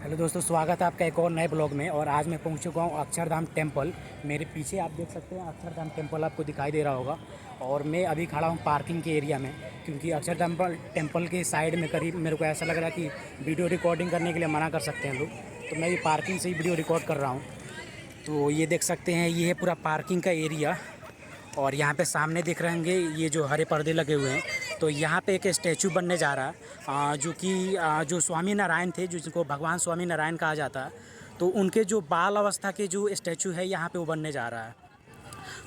Hello दोस्तों, स्वागत है आपका एक और नए ब्लॉग में। और आज मैं पहुंच चुका हूं अक्षरधाम टेम्पल। मेरे पीछे आप देख सकते हैं अक्षरधाम टेम्पल आपको दिखाई दे रहा होगा। और मैं अभी खड़ा हूं पार्किंग के एरिया में, क्योंकि अक्षरधाम टेम्पल के साइड में करीब मेरे को ऐसा लग रहा है कि वीडियो रिकॉर्डिंग करने के लिए मना कर सकते हैं लोग। तो मैं ये पार्किंग से ही वीडियो रिकॉर्ड कर रहा हूँ। तो ये देख सकते हैं, ये है पूरा पार्किंग का एरिया। और यहाँ पे सामने दिख रहे होंगे ये जो हरे पर्दे लगे हुए हैं। तो यहाँ पे एक स्टैचू बनने जा रहा है, जो कि जो स्वामी नारायण थे, जिनको भगवान स्वामी नारायण कहा जाता है। तो उनके जो बाल अवस्था के जो स्टैचू है यहाँ पे वो बनने जा रहा है।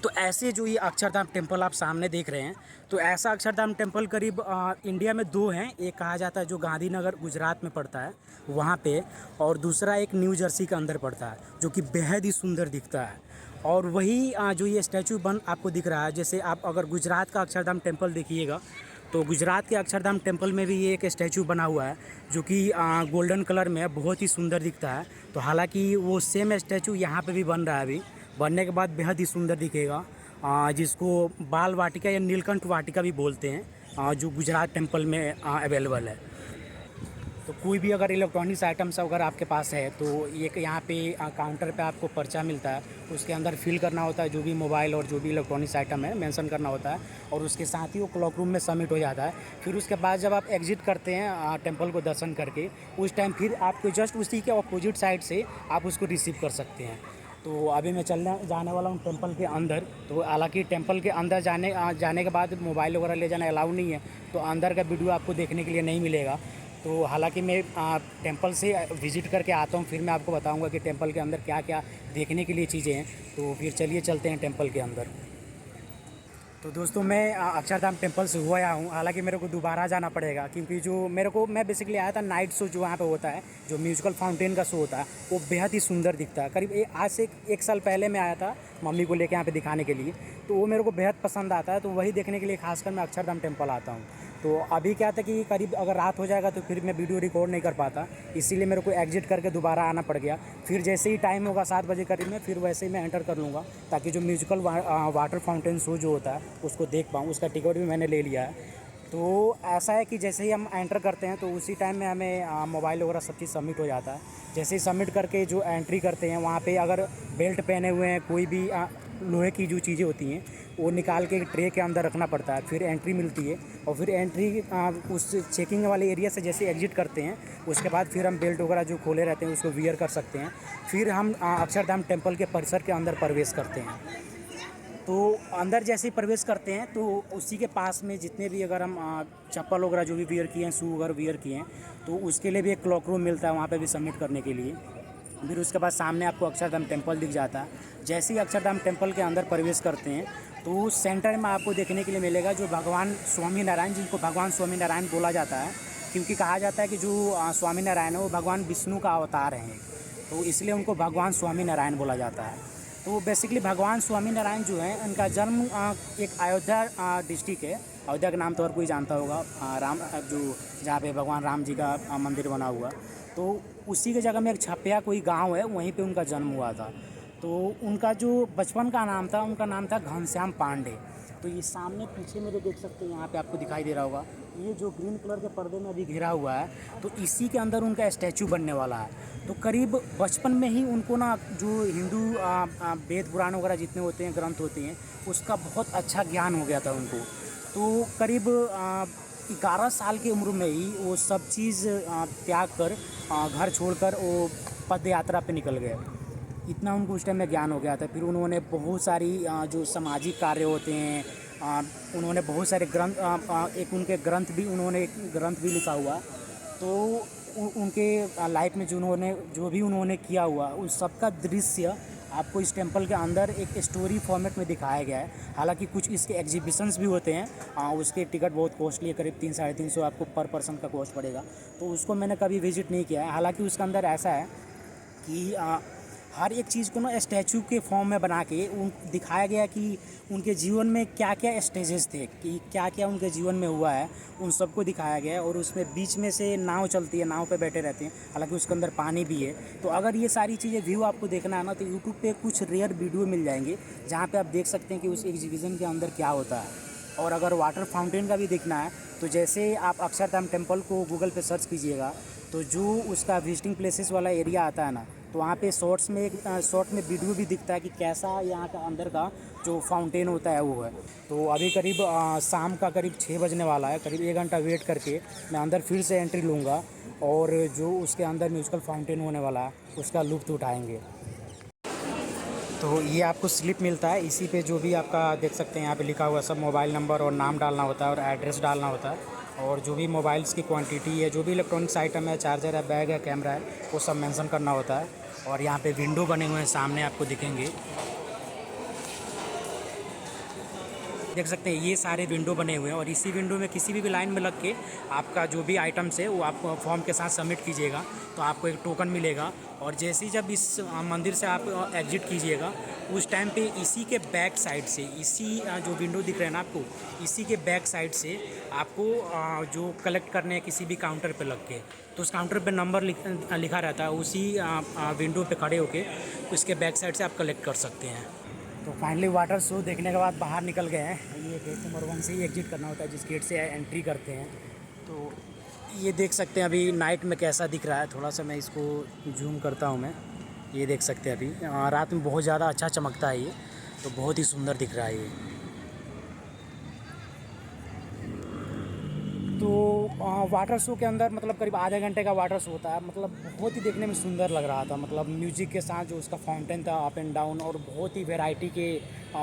तो ऐसे जो ये अक्षरधाम टेम्पल आप सामने देख रहे हैं, तो ऐसा अक्षरधाम टेम्पल करीब इंडिया में दो हैं। एक कहा जाता है जो गांधीनगर गुजरात में पड़ता है वहाँ पे, और दूसरा एक न्यू जर्सी के अंदर पड़ता है, जो कि बेहद ही सुंदर दिखता है। और वही जो ये स्टैचू बन आपको दिख रहा है, जैसे आप अगर गुजरात का अक्षरधाम टेम्पल देखिएगा, तो गुजरात के अक्षरधाम टेम्पल में भी ये एक स्टैचू बना हुआ है, जो कि गोल्डन कलर में बहुत ही सुंदर दिखता है। तो हालांकि वो सेम स्टैचू यहाँ पे भी बन रहा है, अभी बनने के बाद बेहद ही सुंदर दिखेगा। जिसको बाल वाटिका या नीलकंठ वाटिका भी बोलते हैं, जो गुजरात टेम्पल में अवेलेबल है। तो कोई भी अगर इलेक्ट्रॉनिक्स आइटम्स अगर आपके पास है, तो ये यहाँ पे काउंटर पे आपको पर्चा मिलता है, उसके अंदर फिल करना होता है जो भी मोबाइल और जो भी इलेक्ट्रॉनिक्स आइटम है मेंशन करना होता है, और उसके साथ ही वो क्लॉक रूम में सबमिट हो जाता है। फिर उसके बाद जब आप एग्जिट करते हैं टेम्पल को दर्शन करके, उस टाइम फिर आपको जस्ट उसी के अपोजिट साइड से आप उसको रिसीव कर सकते हैं। तो अभी मैं चलने जाने वाला हूँ टेम्पल के अंदर। तो हालांकि टेम्पल के अंदर जाने के बाद मोबाइल वगैरह ले जाना अलाउ नहीं है, तो अंदर का वीडियो आपको देखने के लिए नहीं मिलेगा। तो हालांकि मैं टेंपल से विज़िट करके आता हूँ, फिर मैं आपको बताऊँगा कि टेंपल के अंदर क्या क्या देखने के लिए चीज़ें हैं। तो फिर चलिए चलते हैं टेंपल के अंदर। तो दोस्तों, मैं अक्षरधाम टेम्पल से हुआ आया हूँ। हालांकि मेरे को दोबारा जाना पड़ेगा, क्योंकि जो मैं बेसिकली आया था नाइट शो जो वहाँ पे होता है, जो म्यूजिकल फाउंटेन का शो होता है, वो बेहद ही सुंदर दिखता है। करीब आज से एक साल पहले मैं आया था मम्मी को लेके यहाँ पे दिखाने के लिए। तो वो मेरे को बेहद पसंद आता है, तो वही देखने के लिए खासकर मैं अक्षरधाम टेम्पल आता हूँ। तो अभी क्या था कि करीब अगर रात हो जाएगा तो फिर मैं वीडियो रिकॉर्ड नहीं कर पाता, इसीलिए मेरे को एग्जिट करके दोबारा आना पड़ गया। फिर जैसे ही टाइम होगा 7 बजे करीब में, फिर वैसे ही मैं एंटर कर लूँगा, ताकि जो म्यूजिकल वाटर फाउंटेन शो जो होता है उसको देख पाऊँ। उसका टिकट भी मैंने ले लिया है। तो ऐसा है कि जैसे ही हम एंटर करते हैं, तो उसी टाइम में हमें मोबाइल वगैरह सब चीज़ सबमिट हो जाता है। जैसे ही सबमिट करके जो एंट्री करते हैं, वहाँ पे अगर बेल्ट पहने हुए हैं, कोई भी लोहे की जो चीज़ें होती हैं वो निकाल के ट्रे के अंदर रखना पड़ता है, फिर एंट्री मिलती है। और फिर एंट्री उस चेकिंग वाले एरिया से जैसे एग्जिट करते हैं, उसके बाद फिर हम बेल्ट वगैरह जो खोले रहते हैं उसको वियर कर सकते हैं। फिर हम अक्षरधाम टेम्पल के परिसर के अंदर प्रवेश करते हैं। तो अंदर जैसे ही प्रवेश करते हैं, तो उसी के पास में जितने भी अगर हम चप्पल वगैरह जो भी वियर किए हैं, शू वगैरह वियर किए हैं, तो उसके लिए भी एक क्लॉक रूम मिलता है, वहाँ पे भी सबमिट करने के लिए। फिर उसके बाद सामने आपको अक्षरधाम टेम्पल दिख जाता है। जैसे ही अक्षरधाम टेम्पल के अंदर प्रवेश करते हैं, तो सेंटर में आपको देखने के लिए मिलेगा जो भगवान स्वामी नारायण, जिनको भगवान स्वामी नारायण बोला जाता है, क्योंकि कहा जाता है कि जो स्वामी नारायण है वो भगवान विष्णु का अवतार हैं, तो इसलिए उनको भगवान स्वामी नारायण बोला जाता है। तो बेसिकली भगवान स्वामी नारायण जो है, उनका जन्म एक अयोध्या डिस्ट्रिक्ट है। अयोध्या के नाम तो हर कोई जानता होगा, राम जो जहाँ पे भगवान राम जी का मंदिर बना हुआ, तो उसी के जगह में एक छपिया कोई गांव है, वहीं पे उनका जन्म हुआ था। तो उनका जो बचपन का नाम था, उनका नाम था घनश्याम पांडे। तो ये सामने पीछे मेरे देख सकते हैं, यहाँ पे आपको दिखाई दे रहा होगा, ये जो ग्रीन कलर के पर्दे में अभी घिरा हुआ है, तो इसी के अंदर उनका स्टैचू बनने वाला है। तो करीब बचपन में ही उनको ना जो हिंदू वेद पुराण वगैरह जितने होते हैं, ग्रंथ होते हैं, उसका बहुत अच्छा ज्ञान हो गया था उनको। तो करीब 11 साल की उम्र में ही वो सब चीज़ त्याग कर घर छोड़कर वो पद यात्रा पे निकल गए। इतना उनको उस टाइम में ज्ञान हो गया था। फिर उन्होंने बहुत सारी जो सामाजिक कार्य होते हैं, उन्होंने बहुत सारे ग्रंथ, एक उनके ग्रंथ भी, उन्होंने एक ग्रंथ भी लिखा हुआ। तो उनके लाइफ में जो भी उन्होंने किया हुआ, उस सब का दृश्य आपको इस टेम्पल के अंदर एक स्टोरी फॉर्मेट में दिखाया गया है। हालांकि कुछ इसके एग्जीबिशंस भी होते हैं, उसके टिकट बहुत कॉस्टली है, करीब 300-350 आपको पर पर्सन का कॉस्ट पड़ेगा। तो उसको मैंने कभी विजिट नहीं किया है। हालांकि उसके अंदर ऐसा है कि हर एक चीज़ को ना स्टैचू के फॉर्म में बना के दिखाया गया कि उनके जीवन में क्या क्या स्टेजेस थे, कि क्या क्या उनके जीवन में हुआ है, उन सबको दिखाया गया है। और उसमें बीच में से नाव चलती है, नाव पे बैठे रहते हैं, हालांकि उसके अंदर पानी भी है। तो अगर ये सारी चीज़ें व्यू आपको देखना है ना, तो यूट्यूब पे कुछ रेयर वीडियो मिल जाएंगे, जहाँ पे आप देख सकते हैं कि उस एग्जीबिशन के अंदर क्या होता है। और अगर वाटर फाउंटेन का भी देखना है, तो जैसे आप अक्षरधाम टेम्पल को गूगल पे सर्च कीजिएगा, तो जो उसका विजिटिंग प्लेसेस वाला एरिया आता है ना, तो वहाँ पे शॉर्ट में वीडियो भी दिखता है कि कैसा यहाँ का अंदर का जो फाउंटेन होता है वो है। तो अभी करीब शाम का करीब 6 बजने वाला है, करीब 1 घंटा वेट करके मैं अंदर फिर से एंट्री लूँगा और जो उसके अंदर म्यूजिकल फाउंटेन होने वाला है उसका लुत्फ़ उठाएँगे। तो ये आपको स्लिप मिलता है, इसी पे जो भी आपका देख सकते हैं यहाँ पे लिखा हुआ सब मोबाइल नंबर और नाम डालना होता है और एड्रेस डालना होता है, और जो भी मोबाइल्स की क्वांटिटी है, जो भी इलेक्ट्रॉनिक्स आइटम है, चार्जर है, बैग है, कैमरा है, वो सब मेंशन करना होता है। और यहाँ पे विंडो बने हुए हैं, सामने आपको दिखेंगे, देख सकते हैं ये सारे विंडो बने हुए हैं। और इसी विंडो में किसी भी लाइन में लग के आपका जो भी आइटम्स है वो आप फॉर्म के साथ सबमिट कीजिएगा तो आपको एक टोकन मिलेगा। और जैसे ही जब इस मंदिर से आप एग्जिट कीजिएगा उस टाइम पे इसी के बैक साइड से, इसी जो विंडो दिख रहे हैं ना आपको, इसी के बैक साइड से आपको जो कलेक्ट करने हैं किसी भी काउंटर पे लग के, तो उस काउंटर पे नंबर लिखा रहता है, उसी विंडो पे खड़े होके उसके बैक साइड से आप कलेक्ट कर सकते हैं। तो फाइनली वाटर शो देखने के बाद बाहर निकल गए हैं। ये गेट नंबर 1 से ही एग्जिट करना होता है, जिस गेट से एंट्री करते हैं। तो ये देख सकते हैं अभी नाइट में कैसा दिख रहा है, थोड़ा सा मैं इसको जूम करता हूँ मैं। ये देख सकते हैं अभी रात में बहुत ज़्यादा अच्छा चमकता है ये, तो बहुत ही सुंदर दिख रहा है ये। तो वाटर शो के अंदर मतलब करीब आधे घंटे का वाटर शो होता है, मतलब बहुत ही देखने में सुंदर लग रहा था, मतलब म्यूजिक के साथ जो उसका फाउंटेन था अप एंड डाउन, और बहुत ही वैरायटी के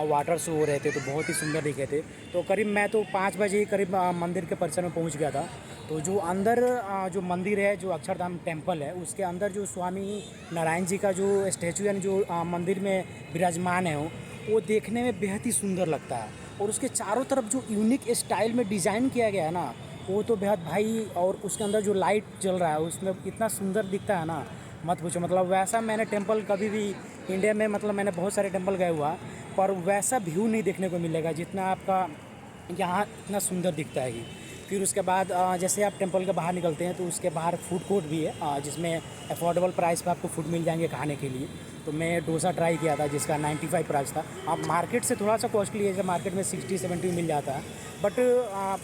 वाटर शो हो रहे थे, तो बहुत ही सुंदर दिखे थे। तो करीब मैं तो 5 बजे ही करीब मंदिर के परिसर में पहुंच गया था। तो जो अंदर जो मंदिर है, जो अक्षरधाम टेम्पल है, उसके अंदर जो स्वामी नारायण जी का जो स्टैचू यानी जो मंदिर में विराजमान है वो देखने में बेहद ही सुंदर लगता है। और उसके चारों तरफ जो यूनिक स्टाइल में डिज़ाइन किया गया है ना, वो तो बेहद भाई, और उसके अंदर जो लाइट जल रहा है उसमें इतना सुंदर दिखता है ना, मत पूछो। मतलब वैसा मैंने टेंपल कभी भी इंडिया में, मतलब मैंने बहुत सारे टेंपल गए हुआ, पर वैसा व्यू नहीं देखने को मिलेगा जितना आपका यहाँ इतना सुंदर दिखता है ये। फिर उसके बाद जैसे आप टेंपल के बाहर निकलते हैं तो उसके बाहर फूड कोर्ट भी है, जिसमें अफोर्डेबल प्राइस पे आपको फूड मिल जाएंगे खाने के लिए। तो मैं डोसा ट्राई किया था जिसका 95 प्राइस था। अब मार्केट से थोड़ा सा कॉस्टली है, जब मार्केट में 60-70 मिल जाता है, बट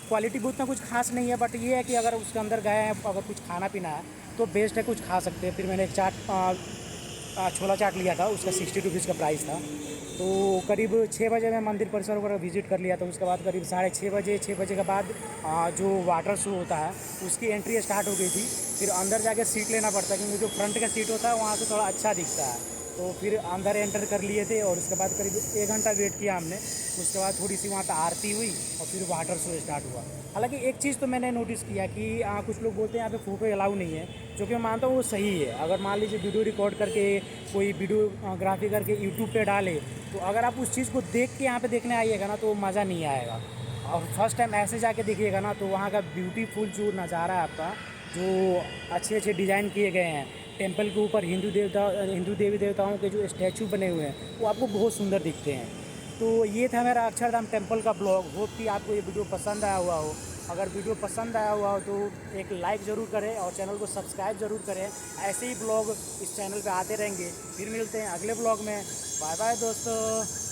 क्वालिटी भी उतना कुछ खास नहीं है। बट ये है कि अगर उसके अंदर गए हैं, अगर कुछ खाना पीना है तो बेस्ट है, कुछ खा सकते हैं। फिर मैंने एक छोला चाट लिया था, उसका 60 रुपीज़ का प्राइस था। तो करीब 6 बजे मैं मंदिर परिसर वगैरह विजिट कर लिया था। उसके बाद करीब 6:30 बजे के बाद जो वाटर शो होता है उसकी एंट्री स्टार्ट हो गई थी। फिर अंदर जाके सीट लेना पड़ता है, क्योंकि जो फ्रंट का सीट होता है वहाँ से थोड़ा अच्छा दिखता है। तो फिर अंदर एंटर कर लिए थे और उसके बाद करीब 1 घंटा वेट किया हमने। उसके बाद थोड़ी सी वहाँ पे आरती हुई और फिर वाटर शो स्टार्ट हुआ। हालांकि एक चीज़ तो मैंने नोटिस किया कि कुछ लोग बोलते हैं यहाँ पे फ़ोटो अलाउ नहीं है, जो कि मैं मानता हूँ वो सही है। अगर मान लीजिए वीडियो रिकॉर्ड करके कोई वीडियोग्राफी करके यूट्यूब पे डाले, तो अगर आप उस चीज़ को देख के यहाँ पे देखने आइएगा ना तो मज़ा नहीं आएगा। और फर्स्ट टाइम ऐसे जाके देखिएगा ना तो वहाँ का ब्यूटीफुल जो नज़ारा है आपका, जो अच्छे अच्छे डिज़ाइन किए गए हैं टेंपल के ऊपर, हिंदू देवी देवताओं के जो स्टैचू बने हुए हैं वो आपको बहुत सुंदर दिखते हैं। तो ये था मेरा अक्षरधाम टेंपल का ब्लॉग। होप कि आपको ये वीडियो पसंद आया हुआ हो। अगर वीडियो पसंद आया हुआ हो तो एक लाइक ज़रूर करें और चैनल को सब्सक्राइब ज़रूर करें। ऐसे ही ब्लॉग इस चैनल पे आते रहेंगे। फिर मिलते हैं अगले ब्लॉग में। बाय बाय दोस्तों।